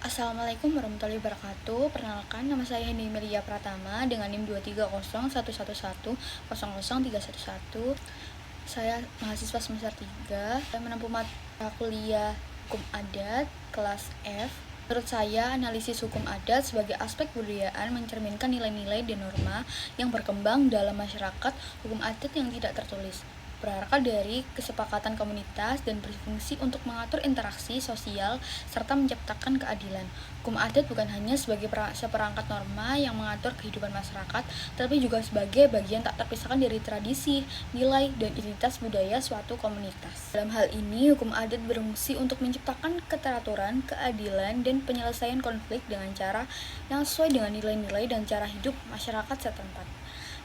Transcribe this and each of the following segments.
Assalamualaikum warahmatullahi wabarakatuh. Perkenalkan, nama saya Hendy Melia Pratama dengan NIM 23011100311. Saya mahasiswa semester 3. Saya menempuh mata kuliah Hukum Adat kelas F. Menurut saya, analisis hukum adat sebagai aspek kebudayaan mencerminkan nilai-nilai dan norma yang berkembang dalam masyarakat. Hukum adat yang tidak tertulis berakar dari kesepakatan komunitas dan berfungsi untuk mengatur interaksi sosial serta menciptakan keadilan. Hukum adat bukan hanya sebagai seperangkat norma yang mengatur kehidupan masyarakat, tetapi juga sebagai bagian tak terpisahkan dari tradisi, nilai, dan identitas budaya suatu komunitas. Dalam hal ini, hukum adat berfungsi untuk menciptakan keteraturan, keadilan, dan penyelesaian konflik dengan cara yang sesuai dengan nilai-nilai dan cara hidup masyarakat setempat.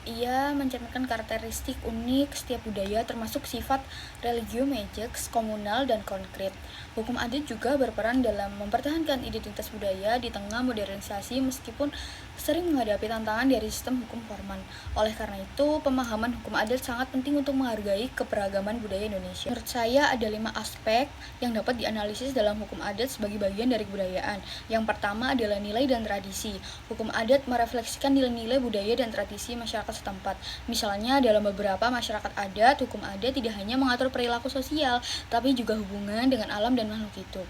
Ia mencerminkan karakteristik unik setiap budaya termasuk sifat religio-magics, komunal, dan konkret. Hukum adat juga berperan dalam mempertahankan identitas budaya di tengah modernisasi meskipun sering menghadapi tantangan dari sistem hukum formal. Oleh karena itu, pemahaman hukum adat sangat penting untuk menghargai keberagaman budaya Indonesia. Menurut saya ada 5 aspek yang dapat dianalisis dalam hukum adat sebagai bagian dari kebudayaan. Yang pertama adalah nilai dan tradisi. Hukum adat merefleksikan nilai-nilai budaya dan tradisi masyarakat setempat. Misalnya, dalam beberapa masyarakat adat, hukum adat tidak hanya mengatur perilaku sosial, tapi juga hubungan dengan alam dan makhluk hidup.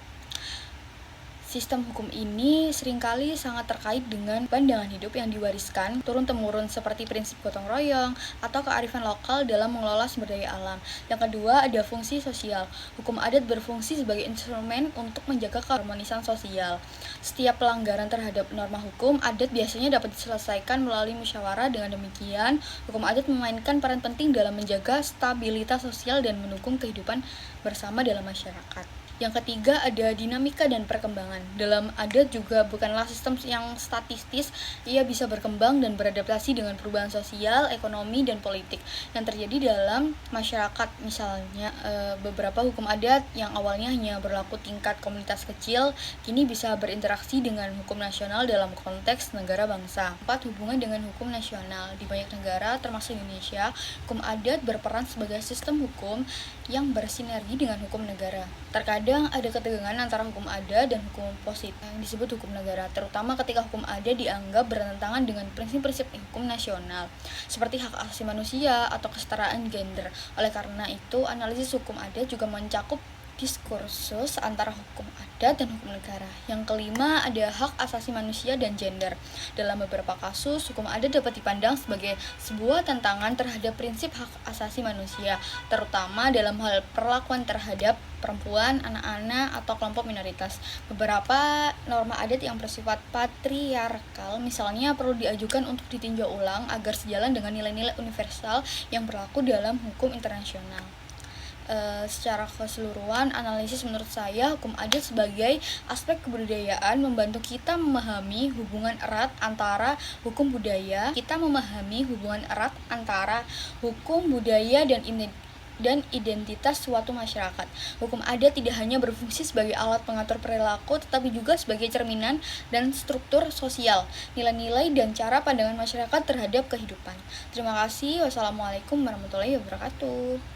Sistem hukum ini seringkali sangat terkait dengan pandangan hidup yang diwariskan turun-temurun seperti prinsip gotong royong atau kearifan lokal dalam mengelola sumber daya alam. Yang kedua, ada fungsi sosial. Hukum adat berfungsi sebagai instrumen untuk menjaga keharmonisan sosial. Setiap pelanggaran terhadap norma hukum adat biasanya dapat diselesaikan melalui musyawarah. Dengan demikian, hukum adat memainkan peran penting dalam menjaga stabilitas sosial dan mendukung kehidupan bersama dalam masyarakat. Yang ketiga, ada dinamika dan perkembangan. Dalam adat juga bukanlah sistem yang statistis, ia bisa berkembang dan beradaptasi dengan perubahan sosial, ekonomi, dan politik yang terjadi dalam masyarakat. Misalnya, beberapa hukum adat yang awalnya hanya berlaku tingkat komunitas kecil, kini bisa berinteraksi dengan hukum nasional dalam konteks negara bangsa. 4. Hubungan dengan hukum nasional. Di banyak negara, termasuk Indonesia, hukum adat berperan sebagai sistem hukum yang bersinergi dengan hukum negara. Terkadang ada ketegangan antara hukum adat dan hukum positif yang disebut hukum negara, terutama ketika hukum adat dianggap bertentangan dengan prinsip-prinsip hukum nasional, seperti hak asasi manusia atau kesetaraan gender. Oleh karena itu, analisis hukum adat juga mencakup diskursus antara hukum adat dan hukum negara. Yang kelima, ada hak asasi manusia dan gender. Dalam beberapa kasus, hukum adat dapat dipandang sebagai sebuah tantangan terhadap prinsip hak asasi manusia, terutama dalam hal perlakuan terhadap perempuan, anak-anak, atau kelompok minoritas. Beberapa norma adat yang bersifat patriarkal misalnya perlu diajukan untuk ditinjau ulang agar sejalan dengan nilai-nilai universal yang berlaku dalam hukum internasional. Secara keseluruhan, analisis menurut saya hukum adat sebagai aspek kebudayaan membantu kita memahami hubungan erat antara hukum budaya, dan identitas suatu masyarakat. Hukum adat tidak hanya berfungsi sebagai alat pengatur perilaku, tetapi juga sebagai cerminan dan struktur sosial, nilai-nilai dan cara pandangan masyarakat terhadap kehidupan. Terima kasih. Wassalamualaikum warahmatullahi wabarakatuh.